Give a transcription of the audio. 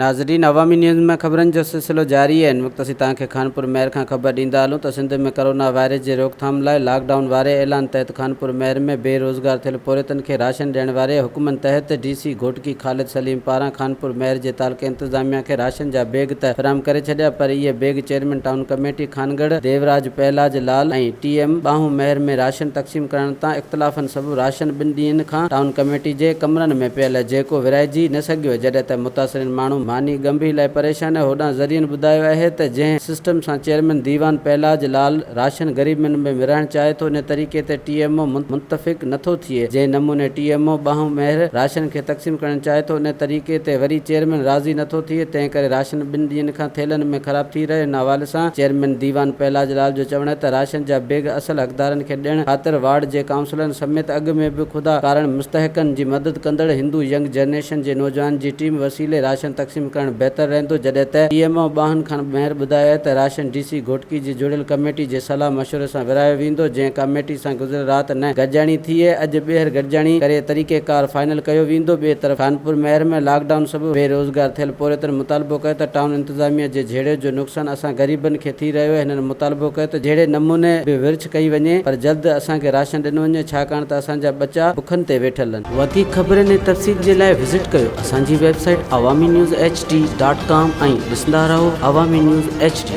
नाज़रीन, अवामी न्यूज़ में ख़बरनि जो सिलसिलो जारी है। वक्त असीं तव्हांखे खानपुर महर खां ख़बर ॾींदा हलूं त सिंध में कोरोना वायरस जे रोकथाम लाइ लॉकडाउन वारे ऐलान तहत खानपुर महर में बेरोज़गार थियल पौरियतनि खे राशन ॾियण वारे हुकुमनि तहत DC घोटकी ख़ालिद सलीम पारां खानपुर महर जे तालुके इंतिज़ामिया खे राशन जा बैग त फ़राहम करे छॾिया, पर इहे बैग chairman town committee Khangarh Devraj Pahlaj Lal ऐं TM बाहू महर में राशन तक़सीम करण तां इख़्तिलाफ़नि सबबि राशन 2 ॾींहनि खां टाउन कमेटी जे कमरनि में पियल जेको विराइजी न सघियो, जॾहिं त मुतासिरिन माण्हू मानी गंभीर लाइ परेशान है। होॾां ज़रियनि ॿुधायो आहे त जंहिं सिस्टम सां चेयरमैन दीवान पहलाज लाल राशन ग़रीबनि में विरहाइण चाहे थो, इन तरीक़े ते TMO मुंतफ़िक़ नथो थिए। जंहिं नमूने TMO बाहू महर राशन खे तक़सीम करणु चाहे थो, इन तरीक़े ते वरी चेयरमैन राज़ी नथो थिए। तंहिं करे राशन 2 ॾींहनि खां थेलनि में ख़राब थी रहे। इन हवाले सां चेयरमैन दीवान पहलाज लाल जो चवणु आहे त राशन जा बैग असल हक़दारनि खे ॾियण ख़ातिर वार्ड जे काउंसलरनि समेत अॻु में बि ख़ुदा कारण मुस्तहक़नि जी मदद कंदड़ हिंदू यंग जनरेशन जे नौजवान जी टीम वसीले राशन तक़सीम करणु बहितर रहंदो। जॾहिं त TMO बाहन खां महर ॿुधायो आहे त राशन DC घोटकी जी जुड़ियल कमेटी जे सलाह मशवरे सां विरायो वेंदो। जंहिं कमेटी सां गुज़िरियल राति न गॾिजाणी थिए, अॼु ॿीहर गॾिजाणी करे तरीक़ेकार फाइनल कयो वेंदो। ॿिए तरफ़ कानपुर महर में लॉकडाउन सबबि बेरोज़गार थियल पौरियतनि मुतालबो कयो त टाउन इंतिज़ामिया जे जहिड़े जो नुक़सानु असां ग़रीबनि खे थी रहियो आहे। हिननि मुतालबो कयो त जहिड़े नमूने बि विर्छ कई वञे, पर जल्द असांखे राशन ॾिनो वञे, छाकाणि त असांजा बचा बुखनि ते वेठल आहिनि। वधीक ख़बरनि ऐं तफ़सील जे लाइ विज़िट कयो असांजी वेबसाइट awamiNewsHD.com ऐं ॾिसंदा रहो अवामी न्यूज़ HD।